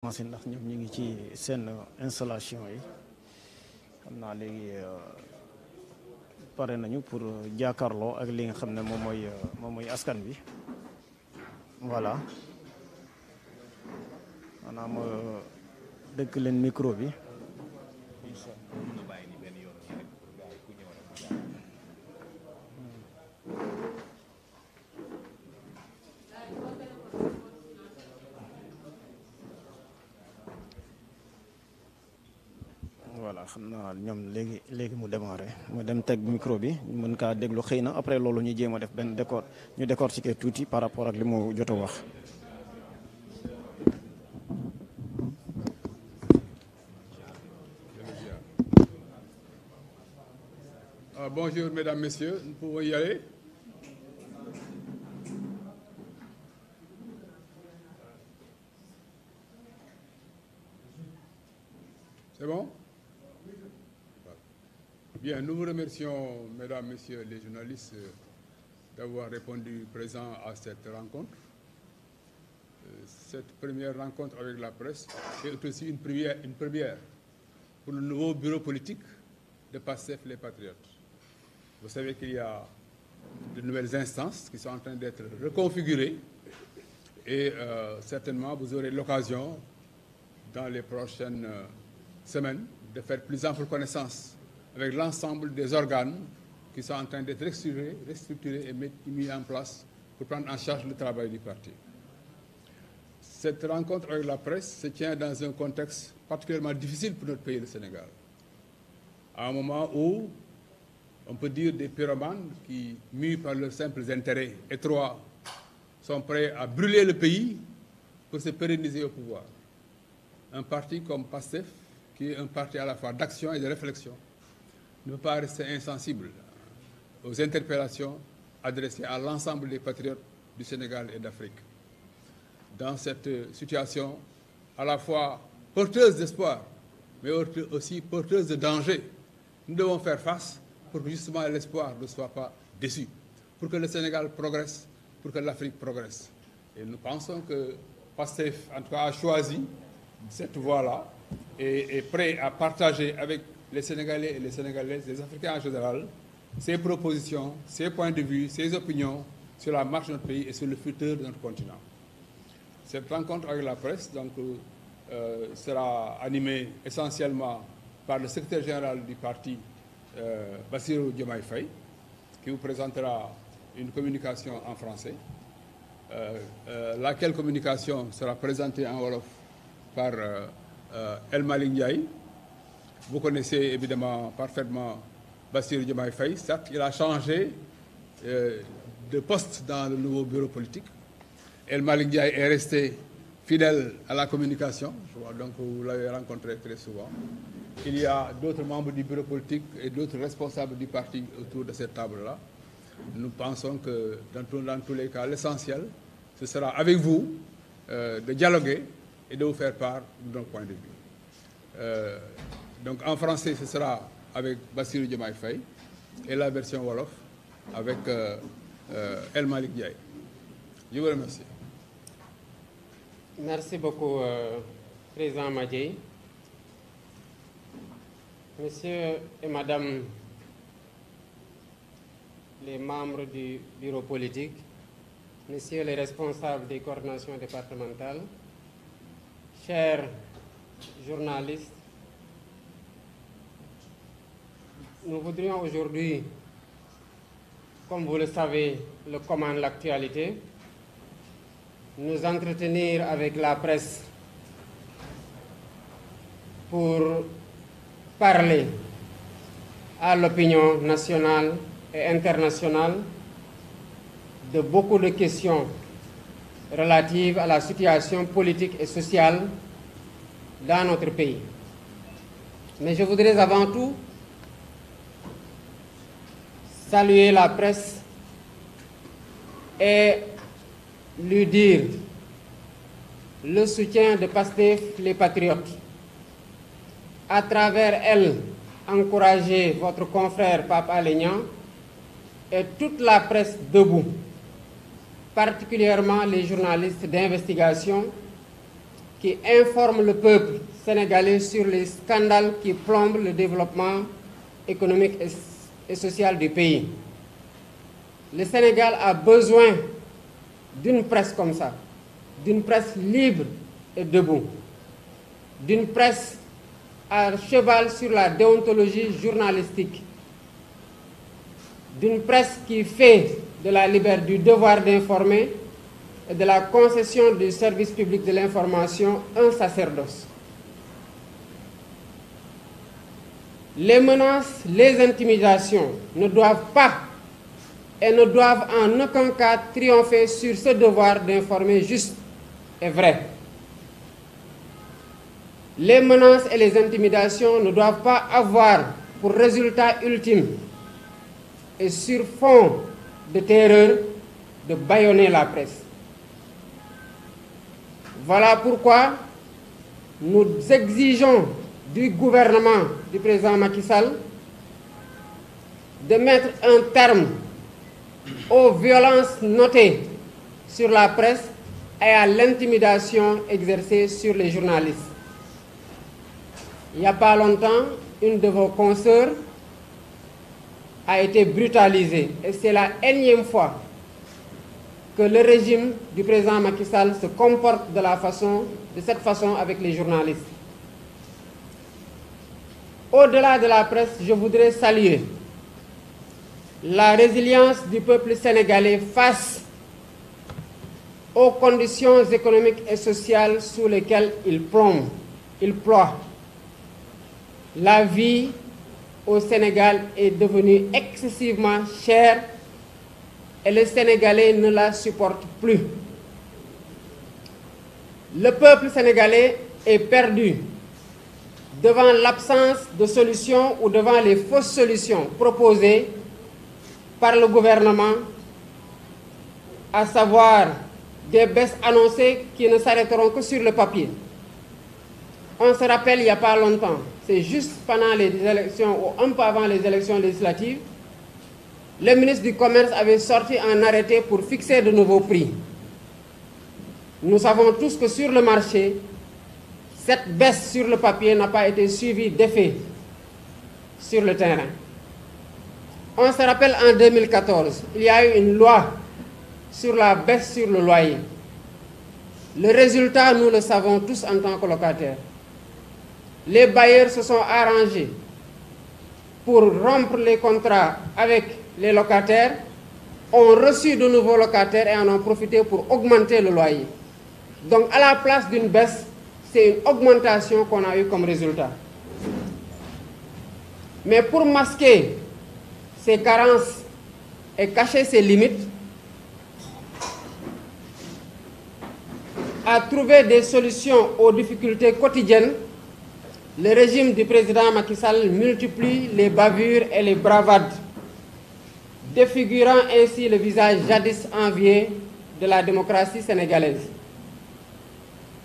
commencé ndax ñoom ñu ngi ci seen installation yi xam naa léegi pare nañu pour jàkkaarloo ak li nga xam ne moom mooy askan bi voilà maanaam dëkk leen micro bi. voilà xam naa ñoom léegi mu démarré mu dem teg micro bi ñu mën kaa déglu xëy na après loolu ñu jéem a def benn décortiquer tuuti par rapport ak li mu jot a wax. Bonjour mesdames, messieurs, nous pouvons y aller. C'est bon? Bien, nous vous remercions, mesdames, messieurs les journalistes, d'avoir répondu présent à cette rencontre. Cette première rencontre avec la presse est aussi une première pour le nouveau bureau politique de PASTEF les Patriotes. Vous savez qu'il y a de nouvelles instances qui sont en train d'être reconfigurées et certainement vous aurez l'occasion dans les prochaines semaines de faire plus ample connaissance avec l'ensemble des organes qui sont en train d'être restructurés et mis en place pour prendre en charge le travail du parti. Cette rencontre avec la presse se tient dans un contexte particulièrement difficile pour notre pays, le Sénégal. À un moment où on peut dire des pyromanes qui, mus par leurs simples intérêts étroits, sont prêts à brûler le pays pour se pérenniser au pouvoir. Un parti comme PASTEF, qui est un parti à la fois d'action et de réflexion, ne peut pas rester insensible aux interpellations adressées à l'ensemble des patriotes du Sénégal et d'Afrique. Dans cette situation à la fois porteuse d'espoir, mais aussi porteuse de danger, nous devons faire face pour que justement l'espoir ne soit pas déçu, pour que le Sénégal progresse, pour que l'Afrique progresse. Et nous pensons que PASTEF, en tout cas, a choisi cette voie-là et est prêt à partager avec les Sénégalais et les Sénégalaises, les Africains en général, ses propositions, ses points de vue, ses opinions sur la marche de notre pays et sur le futur de notre continent. Cette rencontre avec la presse donc, sera animée essentiellement par le secrétaire général du parti, Bassirou Diomaye Faye, qui vous présentera une communication en français, laquelle communication sera présentée en Wolof par El Malick Ndiaye. Vous connaissez évidemment parfaitement Bassirou Diomaye Faye. Certes, il a changé de poste dans le nouveau bureau politique. El Malick Ndiaye est resté fidèle à la communication, je vois, donc vous l'avez rencontré très souvent. Il y a d'autres membres du bureau politique et d'autres responsables du parti autour de cette table-là. Nous pensons que dans tous les cas, l'essentiel, ce sera avec vous de dialoguer et de vous faire part de notre point de vue. Donc en français, ce sera avec Bassirou Diomaye Faye et la version Wolof avec El Malick Ndiaye. Je vous remercie. Merci beaucoup, Président Madiaye. Monsieur et Madame les membres du bureau politique, Messieurs les responsables des coordinations départementales, chers journalistes, nous voudrions aujourd'hui, comme vous le savez, le commande l'actualité, nous entretenir avec la presse pour parler à l'opinion nationale et internationale de beaucoup de questions relatives à la situation politique et sociale dans notre pays. Mais je voudrais avant tout saluer la presse et lui dire le soutien de PASTEF les Patriotes. À travers elle, encourager votre confrère Pape Alé Niang et toute la presse debout, particulièrement les journalistes d'investigation qui informe le peuple sénégalais sur les scandales qui plombent le développement économique et social du pays. Le Sénégal a besoin d'une presse comme ça, d'une presse libre et debout, d'une presse à cheval sur la déontologie journalistique, d'une presse qui fait de la liberté, du devoir d'informer et de la concession du service public de l'information un sacerdoce. Les menaces, les intimidations ne doivent pas et ne doivent en aucun cas triompher sur ce devoir d'informer juste et vrai. Les menaces et les intimidations ne doivent pas avoir pour résultat ultime et sur fond de terreur de bâillonner la presse. Voilà pourquoi nous exigeons du gouvernement du président Macky Sall de mettre un terme aux violences notées sur la presse et à l'intimidation exercée sur les journalistes. Il n'y a pas longtemps, une de vos consoeurs a été brutalisée et c'est la énième fois que le régime du président Macky Sall se comporte de cette façon avec les journalistes. Au-delà de la presse, je voudrais saluer la résilience du peuple sénégalais face aux conditions économiques et sociales sous lesquelles il ploie. La vie au Sénégal est devenue excessivement chère et les Sénégalais ne la supportent plus. Le peuple sénégalais est perdu devant l'absence de solutions ou devant les fausses solutions proposées par le gouvernement, à savoir des baisses annoncées qui ne s'arrêteront que sur le papier. On se rappelle il n'y a pas longtemps, c'est juste pendant les élections ou un peu avant les élections législatives, le ministre du Commerce avait sorti un arrêté pour fixer de nouveaux prix. Nous savons tous que sur le marché, cette baisse sur le papier n'a pas été suivie d'effet sur le terrain. On se rappelle en 2014, il y a eu une loi sur la baisse sur le loyer. Le résultat, nous le savons tous en tant que locataires. Les bailleurs se sont arrangés pour rompre les contrats avec les locataires, ont reçu de nouveaux locataires et en ont profité pour augmenter le loyer. Donc à la place d'une baisse, c'est une augmentation qu'on a eu comme résultat. Mais pour masquer ces carences et cacher ses limites, à trouver des solutions aux difficultés quotidiennes, le régime du président Macky Sall multiplie les bavures et les bravades, défigurant ainsi le visage jadis envié de la démocratie sénégalaise.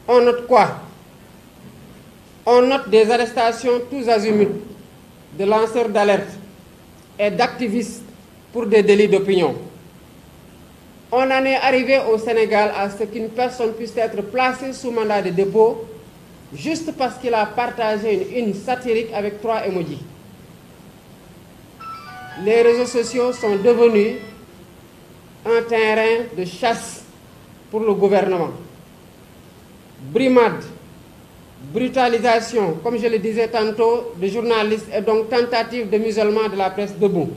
On note quoi? On note des arrestations tous azimuts de lanceurs d'alerte et d'activistes pour des délits d'opinion. On en est arrivé au Sénégal à ce qu'une personne puisse être placée sous mandat de dépôt juste parce qu'il a partagé une satirique avec 3 emojis. Les réseaux sociaux sont devenus un terrain de chasse pour le gouvernement. Brimade, brutalisation, comme je le disais tantôt, de journalistes et donc tentative de musellement de la presse debout.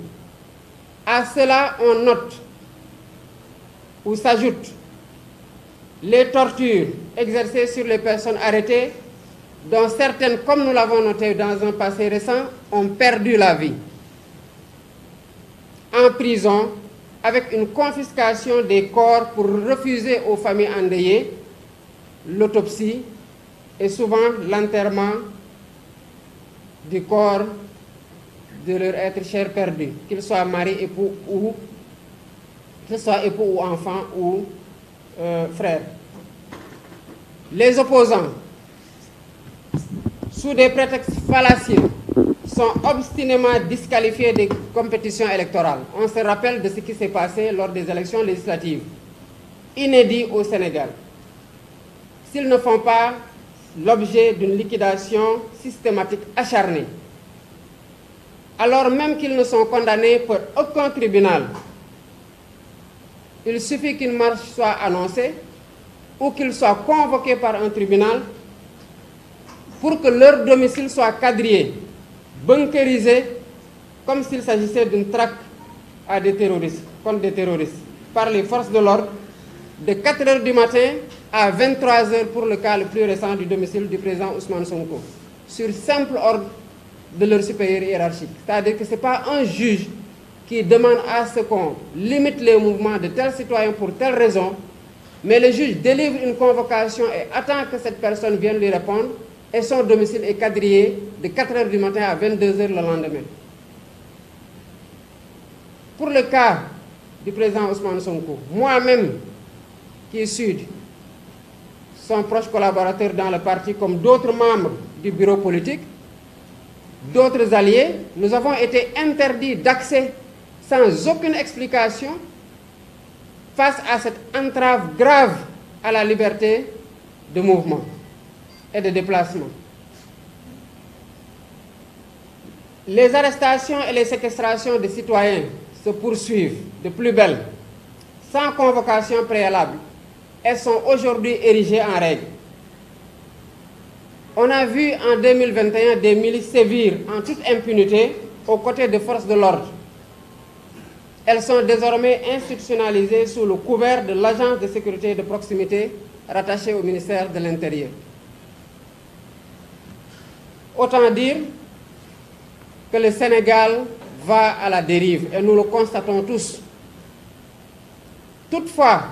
À cela, on note ou s'ajoutent les tortures exercées sur les personnes arrêtées, dont certaines, comme nous l'avons noté dans un passé récent, ont perdu la vie en prison avec une confiscation des corps pour refuser aux familles endeuillées l'autopsie et souvent l'enterrement du corps de leur être cher perdu, qu'ils soient mari, époux ou que ce soit époux ou enfant ou frère. Les opposants, sous des prétextes fallacieux, sont obstinément disqualifiés des compétitions électorales. On se rappelle de ce qui s'est passé lors des élections législatives, inédit au Sénégal. S'ils ne font pas l'objet d'une liquidation systématique acharnée, alors même qu'ils ne sont condamnés par aucun tribunal. Il suffit qu'une marche soit annoncée ou qu'ils soient convoqués par un tribunal pour que leur domicile soit quadrillé, bunkérisé, comme s'il s'agissait d'une traque à des terroristes, contre des terroristes, par les forces de l'ordre, de 4 h du matin à 23 h pour le cas le plus récent du domicile du président Ousmane Sonko, sur simple ordre de leur supérieur hiérarchique. C'est-à-dire que ce n'est pas un juge qui demande à ce qu'on limite les mouvements de tels citoyens pour telle raison, mais le juge délivre une convocation et attend que cette personne vienne lui répondre, et son domicile est quadrillé de 4 h du matin à 22 h le lendemain. Pour le cas du président Ousmane Sonko, moi-même, qui suis son proche collaborateur dans le parti, comme d'autres membres du bureau politique, d'autres alliés, nous avons été interdits d'accès sans aucune explication face à cette entrave grave à la liberté de mouvement et de déplacement. Les arrestations et les séquestrations de citoyens se poursuivent de plus belle, sans convocation préalable. Elles sont aujourd'hui érigées en règle. On a vu en 2021 des milices sévir en toute impunité aux côtés des forces de l'ordre. Elles sont désormais institutionnalisées sous le couvert de l'agence de sécurité de proximité rattachée au ministère de l'Intérieur. Autant dire que le Sénégal va à la dérive et nous le constatons tous. Toutefois,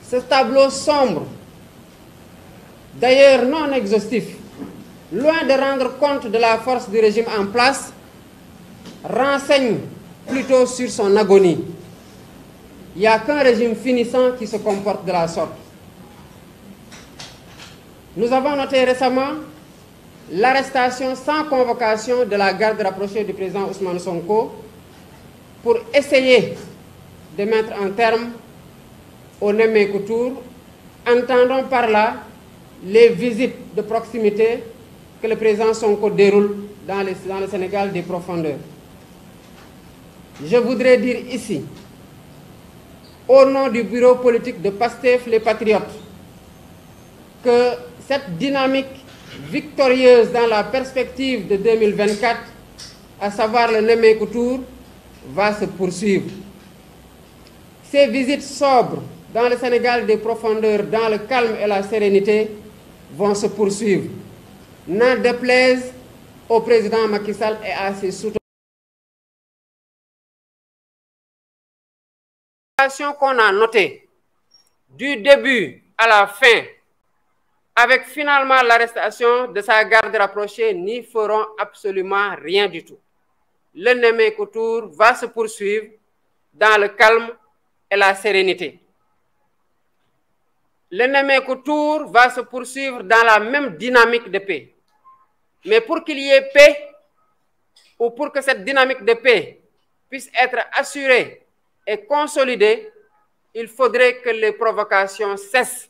ce tableau sombre, d'ailleurs non exhaustif, loin de rendre compte de la force du régime en place, renseigne plutôt sur son agonie. Il n'y a qu'un régime finissant qui se comporte de la sorte. Nous avons noté récemment l'arrestation sans convocation de la garde rapprochée du président Ousmane Sonko pour essayer de mettre un terme au Nemmeeku Tour, entendons par là les visites de proximité que le président Sonko déroule dans le Sénégal des profondeurs. Je voudrais dire ici, au nom du bureau politique de PASTEF les Patriotes, que cette dynamique victorieuse dans la perspective de 2024, à savoir le Nemmeeku Tour, va se poursuivre. Ces visites sobres dans le Sénégal des profondeurs, dans le calme et la sérénité, vont se poursuivre. N'en déplaise au président Macky Sall et à ses souteneurs. Qu'on a noté du début à la fin, avec finalement l'arrestation de sa garde rapprochée, n'y feront absolument rien du tout. Le Nemmeeku Tour va se poursuivre dans le calme et la sérénité. Le Nemmeeku Tour va se poursuivre dans la même dynamique de paix. Mais pour qu'il y ait paix, ou pour que cette dynamique de paix puisse être assurée et consolidée, il faudrait que les provocations cessent.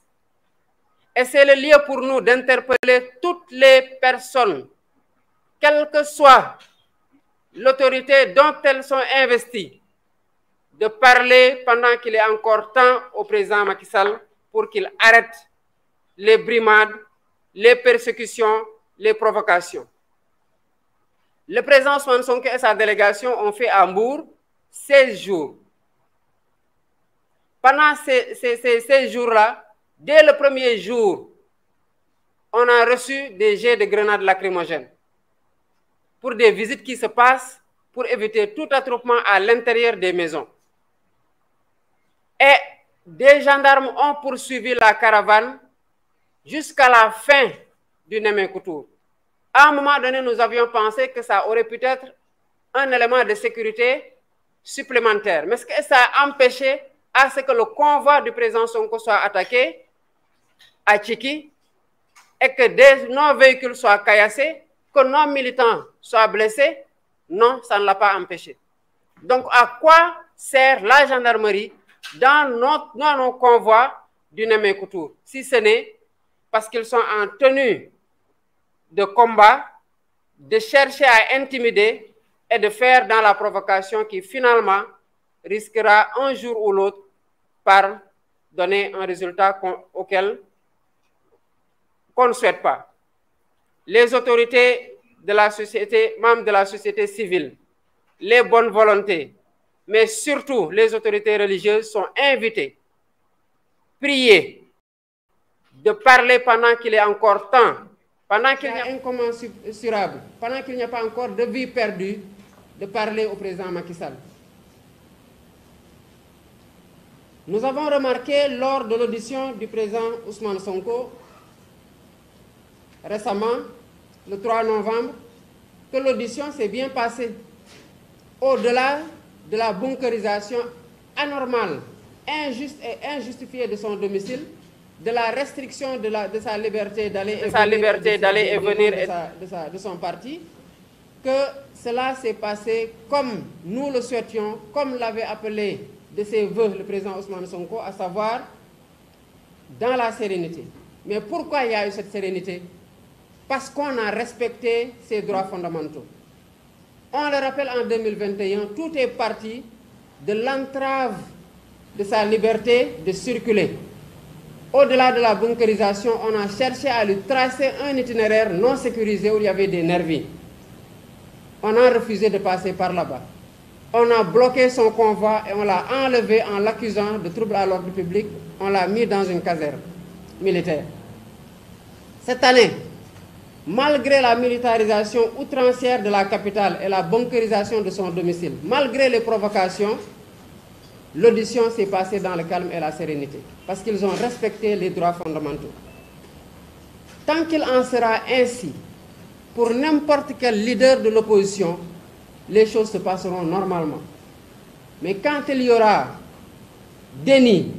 Et c'est le lieu pour nous d'interpeller toutes les personnes, quelle que soit l'autorité dont elles sont investies, de parler pendant qu'il est encore temps au président Macky Sall pour qu'il arrête les brimades, les persécutions, les provocations. Le président Ousmane Sonko et sa délégation ont fait à Mbour 16 jours. Pendant ces jours-là, dès le premier jour, on a reçu des jets de grenades lacrymogènes pour des visites qui se passent pour éviter tout attroupement à l'intérieur des maisons. Et des gendarmes ont poursuivi la caravane jusqu'à la fin du Nemmeeku Tour. À un moment donné, nous avions pensé que ça aurait pu être un élément de sécurité supplémentaire. Mais est-ce que ça a empêché à ce que le convoi du président Sonko soit attaqué à Tchiki et que nos véhicules soient caillassés, que nos militants soient blessés? Non, ça ne l'a pas empêché. Donc, à quoi sert la gendarmerie dans nos convois du Nemmeeku Tour, si ce n'est parce qu'ils sont en tenue de combat, de chercher à intimider et de faire dans la provocation qui finalement risquera un jour ou l'autre par donner un résultat auquel qu'on ne souhaite pas. Les autorités de la société, membres de la société civile, les bonnes volontés, mais surtout les autorités religieuses sont invitées, priées, de parler pendant qu'il est encore temps, pendant qu'il y a incommensurable, pendant qu'il n'y a pas encore de vie perdue, de parler au président Macky Sall. Nous avons remarqué lors de l'audition du président Ousmane Sonko, récemment, le 3 novembre, que l'audition s'est bien passée. Au-delà de la bunkerisation anormale, injuste et injustifiée de son domicile, de la restriction de sa liberté d'aller et venir de son parti, que cela s'est passé comme nous le souhaitions, comme l'avait appelé de ses voeux le président Ousmane Sonko, à savoir dans la sérénité. Mais pourquoi il y a eu cette sérénité? Parce qu'on a respecté ses droits fondamentaux. On le rappelle, en 2021, tout est parti de l'entrave de sa liberté de circuler. Au-delà de la bunkerisation, on a cherché à lui tracer un itinéraire non sécurisé où il y avait des nervis. On a refusé de passer par là-bas. On a bloqué son convoi et on l'a enlevé en l'accusant de trouble à l'ordre public. On l'a mis dans une caserne militaire. Cette année, malgré la militarisation outrancière de la capitale et la bunkerisation de son domicile, malgré les provocations, l'audition s'est passée dans le calme et la sérénité, parce qu'ils ont respecté les droits fondamentaux. Tant qu'il en sera ainsi, pour n'importe quel leader de l'opposition, les choses se passeront normalement. Mais quand il y aura déni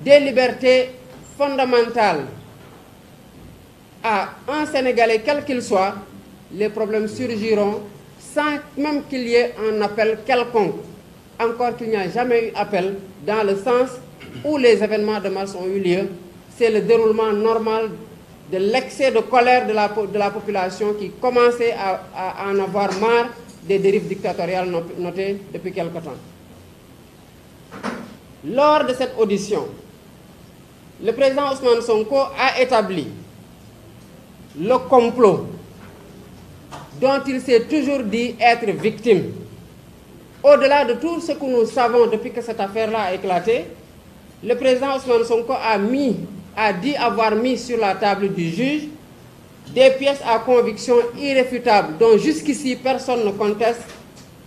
des libertés fondamentales à un Sénégalais quel qu'il soit, les problèmes surgiront sans même qu'il y ait un appel quelconque. Encore qu'il n'y a jamais eu appel dans le sens où les événements de mars ont eu lieu. C'est le déroulement normal de l'excès de colère de la population qui commençait à en avoir marre des dérives dictatoriales notées depuis quelque temps. Lors de cette audition, le président Ousmane Sonko a établi le complot dont il s'est toujours dit être victime. Au-delà de tout ce que nous savons depuis que cette affaire-là a éclaté, le président Ousmane Sonko a dit avoir mis sur la table du juge des pièces à conviction irréfutables dont jusqu'ici personne ne conteste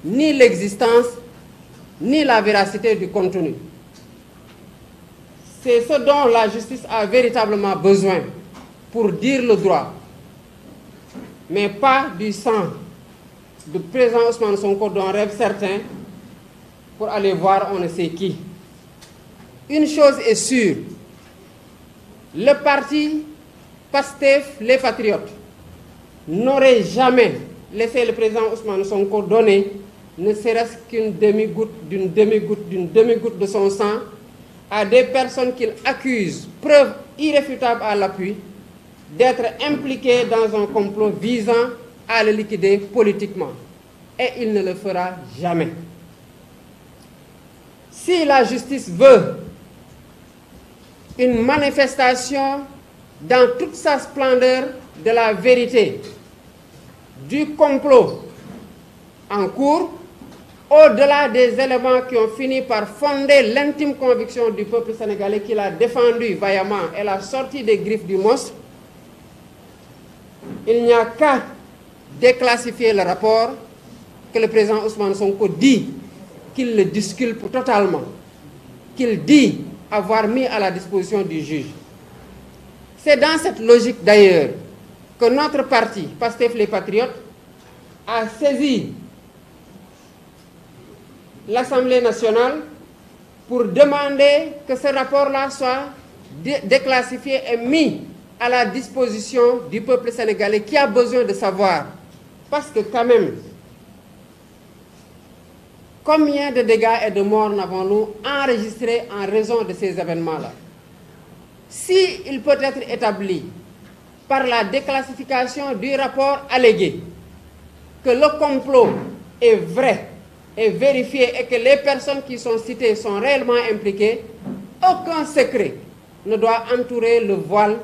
ni l'existence ni la véracité du contenu. C'est ce dont la justice a véritablement besoin pour dire le droit, mais pas du sang du président Ousmane Sonko dont rêvent certains pour aller voir on ne sait qui. Une chose est sûre, le parti PASTEF, les Patriotes, n'aurait jamais laissé le président Ousmane Sonko donner ne serait-ce qu'une demi-goutte de son sang à des personnes qu'il accuse, preuve irréfutable à l'appui, d'être impliquées dans un complot visant à le liquider politiquement. Et il ne le fera jamais. Si la justice veut une manifestation dans toute sa splendeur de la vérité, du complot en cours, au-delà des éléments qui ont fini par fonder l'intime conviction du peuple sénégalais qu'il a défendu vaillamment et la sortie des griffes du monstre, il n'y a qu'à déclassifier le rapport que le président Ousmane Sonko dit qu'il le disculpe totalement, qu'il dit avoir mis à la disposition du juge. C'est dans cette logique d'ailleurs que notre parti, PASTEF les Patriotes, a saisi l'Assemblée nationale pour demander que ce rapport-là soit déclassifié et mis à la disposition du peuple sénégalais qui a besoin de savoir. Parce que quand même, combien de dégâts et de morts n'avons-nous enregistrés en raison de ces événements-là? s'il peut être établi par la déclassification du rapport allégué que le complot est vrai, est vérifié et que les personnes qui sont citées sont réellement impliquées, aucun secret ne doit entourer le voile,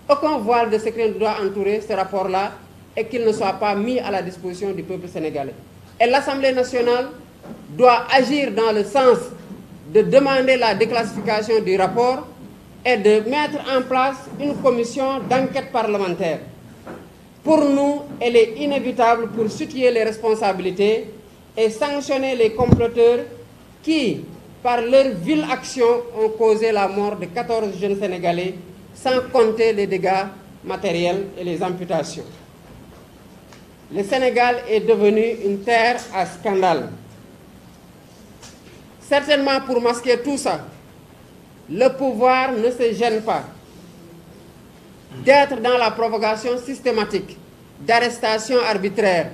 aucun voile de secret ne doit entourer ce rapport-là et qu'il ne soit pas mis à la disposition du peuple sénégalais. Et l'Assemblée nationale doit agir dans le sens de demander la déclassification du rapport et de mettre en place une commission d'enquête parlementaire. Pour nous, elle est inévitable pour situer les responsabilités et sanctionner les comploteurs qui, par leur vile action, ont causé la mort de 14 jeunes Sénégalais, sans compter les dégâts matériels et les amputations. Le Sénégal est devenu une terre à scandale. Certainement pour masquer tout ça, le pouvoir ne se gêne pas d'être dans la provocation systématique d'arrestations arbitraires.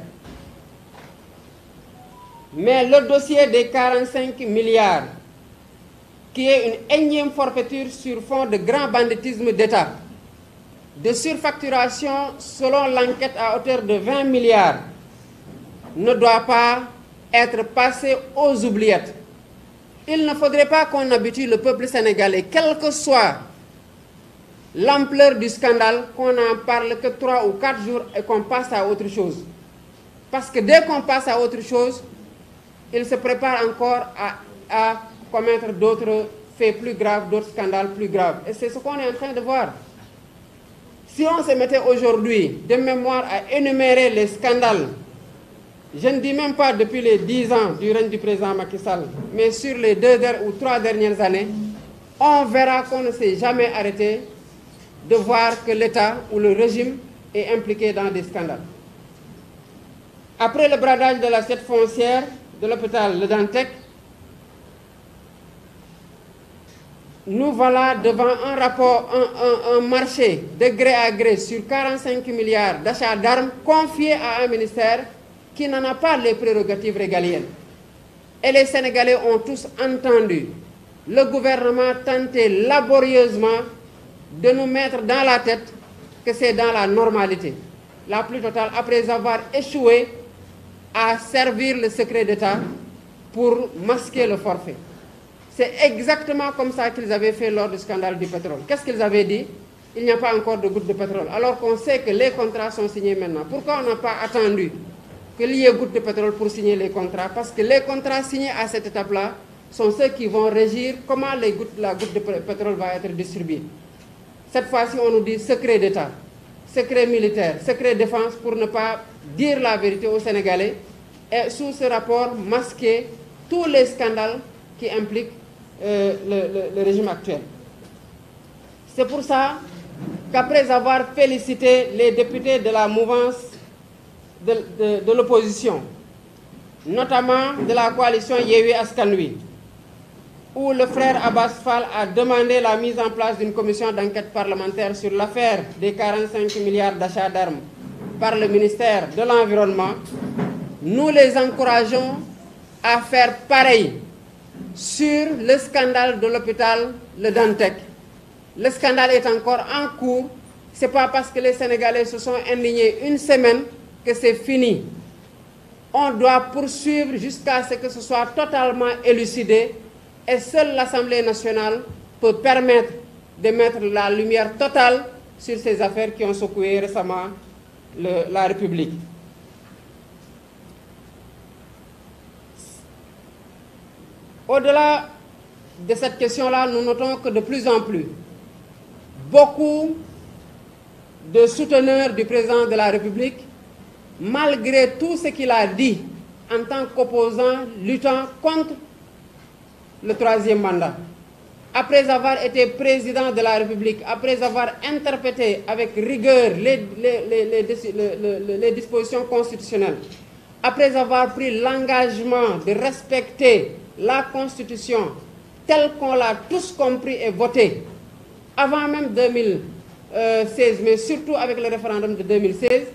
Mais le dossier des 45 milliards, qui est une énième forfaiture sur fond de grand banditisme d'État, de surfacturation selon l'enquête à hauteur de 20 milliards, ne doit pas être passé aux oubliettes. Il ne faudrait pas qu'on habitue le peuple sénégalais, quelle que soit l'ampleur du scandale, qu'on n'en parle que 3 ou 4 jours et qu'on passe à autre chose. Parce que dès qu'on passe à autre chose, il se prépare encore à commettre d'autres faits plus graves, d'autres scandales plus graves. Et c'est ce qu'on est en train de voir. Si on se mettait aujourd'hui de mémoire à énumérer les scandales, je ne dis même pas depuis les 10 ans du règne du président Macky Sall, mais sur les 2 ou 3 dernières années, on verra qu'on ne s'est jamais arrêté de voir que l'État ou le régime est impliqué dans des scandales. Après le bradage de l'assiette foncière de l'hôpital Le Dantec, nous voilà devant un rapport, un marché de gré à gré sur 45 milliards d'achats d'armes confiés à un ministère qui n'en a pas les prérogatives régaliennes. Et les Sénégalais ont tous entendu le gouvernement tenter laborieusement de nous mettre dans la tête que c'est dans la normalité la plus totale, après avoir échoué à servir le secret d'État pour masquer le forfait. C'est exactement comme ça qu'ils avaient fait lors du scandale du pétrole. Qu'est-ce qu'ils avaient dit? Il n'y a pas encore de gouttes de pétrole, alors qu'on sait que les contrats sont signés maintenant. Pourquoi on n'a pas attendu qu'il y ait gouttes de pétrole pour signer les contrats? Parce que les contrats signés à cette étape-là sont ceux qui vont régir comment la goutte de pétrole va être distribuée. Cette fois-ci, on nous dit secret d'État, secret militaire, secret défense, pour ne pas dire la vérité aux Sénégalais et sous ce rapport masquer tous les scandales qui impliquent le régime actuel. C'est pour ça qu'après avoir félicité les députés de la mouvance de l'opposition, notamment de la coalition Yewwi Askan Wi, où le frère Abbas Fall a demandé la mise en place d'une commission d'enquête parlementaire sur l'affaire des 45 milliards d'achats d'armes par le ministère de l'Environnement, nous les encourageons à faire pareil sur le scandale de l'hôpital Le Dantec. Le scandale est encore en cours. Ce n'est pas parce que les Sénégalais se sont indignés une semaine que c'est fini. On doit poursuivre jusqu'à ce que ce soit totalement élucidé. Et seule l'Assemblée nationale peut permettre de mettre la lumière totale sur ces affaires qui ont secoué récemment la République. Au-delà de cette question-là, nous notons que de plus en plus, beaucoup de souteneurs du président de la République, malgré tout ce qu'il a dit en tant qu'opposant luttant contre le 3e mandat, après avoir été président de la République, après avoir interprété avec rigueur les dispositions constitutionnelles, après avoir pris l'engagement de respecter la Constitution telle qu'on l'a tous compris et votée, avant même 2016, mais surtout avec le référendum de 2016,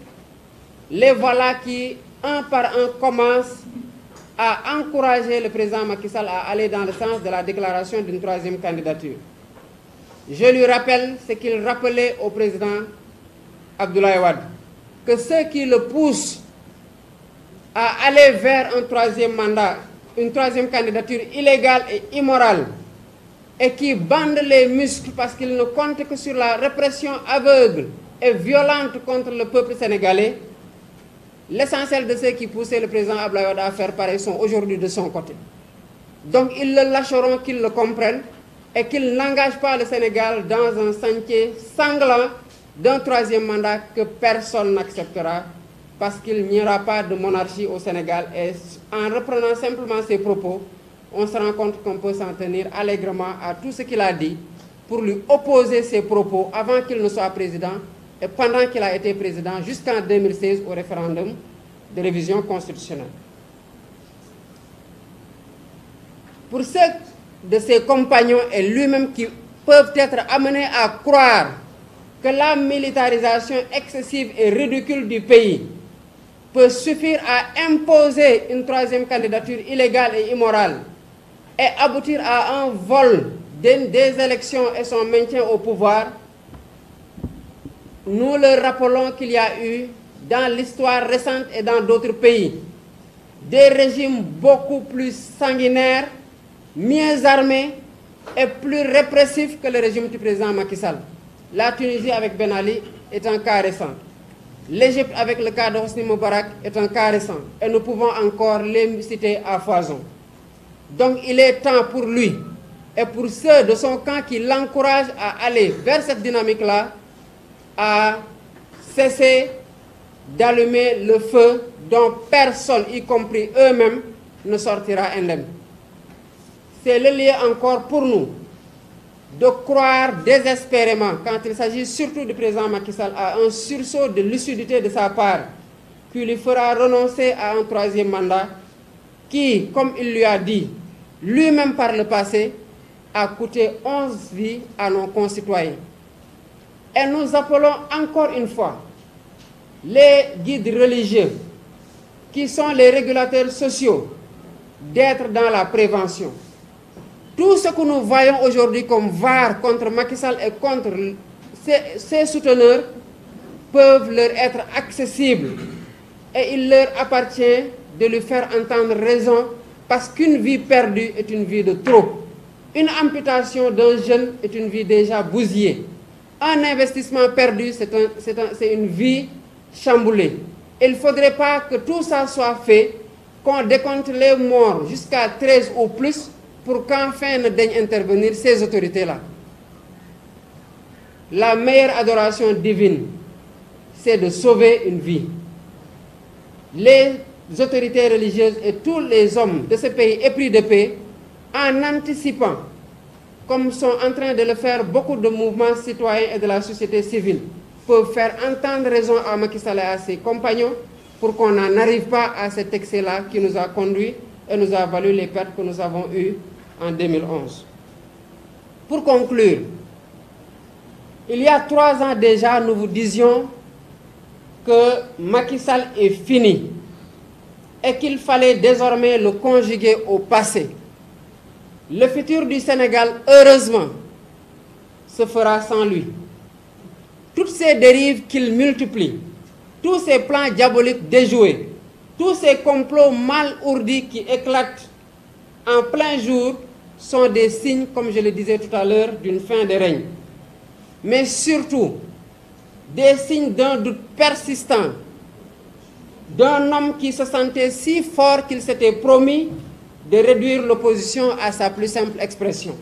les voilà qui, un par un, commencent à encourager le président Macky Sall à aller dans le sens de la déclaration d'une 3e candidature. je lui rappelle ce qu'il rappelait au président Abdoulaye Wade, que ceux qui le poussent à aller vers un troisième mandat, une troisième candidature illégale et immorale, et qui bandent les muscles parce qu'ils ne comptent que sur la répression aveugle et violente contre le peuple sénégalais, l'essentiel de ceux qui poussaient le président Abdoulaye Wade à faire pareil sont aujourd'hui de son côté. Donc ils le lâcheront, qu'ils le comprennent, et qu'ils n'engagent pas le Sénégal dans un sentier sanglant d'un troisième mandat que personne n'acceptera, parce qu'il n'y aura pas de monarchie au Sénégal. Et en reprenant simplement ses propos, on se rend compte qu'on peut s'en tenir allègrement à tout ce qu'il a dit pour lui opposer ses propos avant qu'il ne soit président et pendant qu'il a été président jusqu'en 2016 au référendum de révision constitutionnelle. Pour ceux de ses compagnons et lui-même qui peuvent être amenés à croire que la militarisation excessive et ridicule du pays peut suffire à imposer une troisième candidature illégale et immorale et aboutir à un vol des élections et son maintien au pouvoir, nous leur rappelons qu'il y a eu dans l'histoire récente et dans d'autres pays des régimes beaucoup plus sanguinaires, mieux armés et plus répressifs que le régime du président Macky Sall. La Tunisie avec Ben Ali est un cas récent. L'Égypte avec le cas de Hosni Moubarak est un cas récent. Et nous pouvons encore les citer à foison. Donc il est temps pour lui et pour ceux de son camp qui l'encouragent à aller vers cette dynamique-là, à cesser d'allumer le feu dont personne, y compris eux-mêmes, ne sortira indemne. C'est le lieu encore pour nous de croire désespérément, quand il s'agit surtout du président Macky Sall, à un sursaut de lucidité de sa part qui lui fera renoncer à un troisième mandat qui, comme il lui a dit lui-même par le passé, a coûté 11 vies à nos concitoyens. Et nous appelons encore une fois les guides religieux, qui sont les régulateurs sociaux, d'être dans la prévention. Tout ce que nous voyons aujourd'hui comme VAR contre Macky Sall et contre ses souteneurs peuvent leur être accessibles. Et il leur appartient de lui faire entendre raison, parce qu'une vie perdue est une vie de trop. Une amputation d'un jeune est une vie déjà bousillée. Un investissement perdu, c'est une vie chamboulée. Il ne faudrait pas que tout ça soit fait, qu'on décompte les morts jusqu'à 13 ou plus, pour qu'enfin ne daignent intervenir ces autorités-là. La meilleure adoration divine, c'est de sauver une vie. Les autorités religieuses et tous les hommes de ce pays épris de paix, en anticipant, comme sont en train de le faire beaucoup de mouvements citoyens et de la société civile, peuvent faire entendre raison à Macky Sall et à ses compagnons pour qu'on n'en arrive pas à cet excès-là qui nous a conduits et nous a valu les pertes que nous avons eues en 2011. Pour conclure, il y a 3 ans déjà, nous vous disions que Macky Sall est fini et qu'il fallait désormais le conjuguer au passé. Le futur du Sénégal, heureusement, se fera sans lui. Toutes ces dérives qu'il multiplie, tous ces plans diaboliques déjoués, tous ces complots mal ourdis qui éclatent en plein jour sont des signes, comme je le disais tout à l'heure, d'une fin de règne. Mais surtout, des signes d'un doute persistant, d'un homme qui se sentait si fort qu'il s'était promis de réduire l'opposition à sa plus simple expression.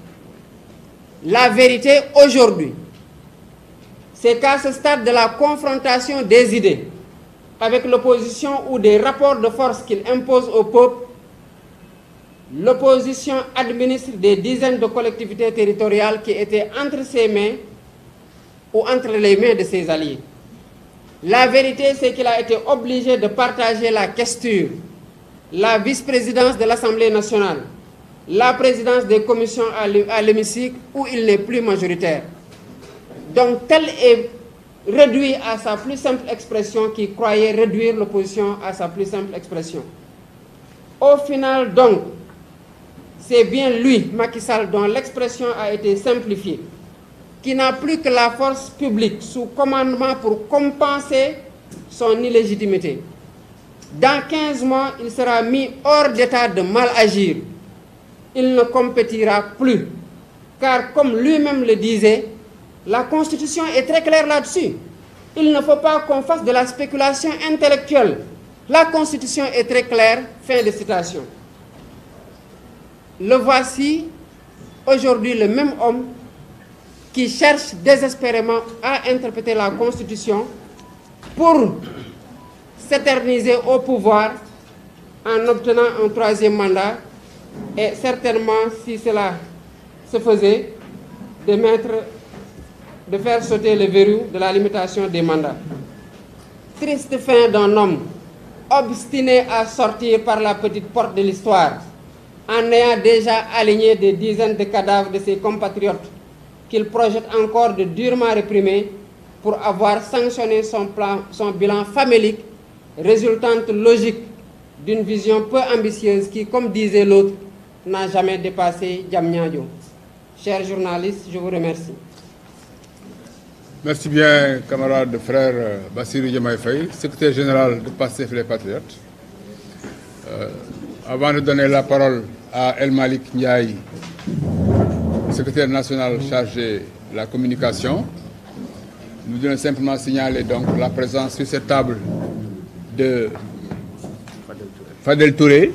La vérité aujourd'hui, c'est qu'à ce stade de la confrontation des idées avec l'opposition ou des rapports de force qu'il impose au peuple, l'opposition administre des dizaines de collectivités territoriales qui étaient entre ses mains ou entre les mains de ses alliés. La vérité, c'est qu'il a été obligé de partager la questure, la vice-présidence de l'Assemblée nationale, la présidence des commissions à l'hémicycle où il n'est plus majoritaire. Donc tel est réduit à sa plus simple expression qui croyait réduire l'opposition à sa plus simple expression. Au final donc, c'est bien lui, Macky Sall, dont l'expression a été simplifiée. qui n'a plus que la force publique sous commandement pour compenser son illégitimité. Dans 15 mois, il sera mis hors d'état de mal agir. Il ne compétira plus. Car comme lui-même le disait, la Constitution est très claire là-dessus. Il ne faut pas qu'on fasse de la spéculation intellectuelle. La Constitution est très claire, fin de citation. Le voici aujourd'hui le même homme qui cherche désespérément à interpréter la Constitution pour s'éterniser au pouvoir en obtenant un 3e mandat et certainement, si cela se faisait, de faire sauter le verrou de la limitation des mandats. Triste fin d'un homme obstiné à sortir par la petite porte de l'histoire, en ayant déjà aligné des dizaines de cadavres de ses compatriotes qu'il projette encore de durement réprimer pour avoir sanctionné son bilan famélique, résultante logique d'une vision peu ambitieuse qui, comme disait l'autre, n'a jamais dépassé Diamniadio. Chers journalistes, je vous remercie. Merci bien, camarade frère Bassirou Diomaye Faye, secrétaire général de PASTEF les Patriotes. Avant de donner la parole à El Malik Ndiaye, secrétaire national chargé de la communication, nous devons simplement signaler donc la présence sur cette table de Fadel Touré,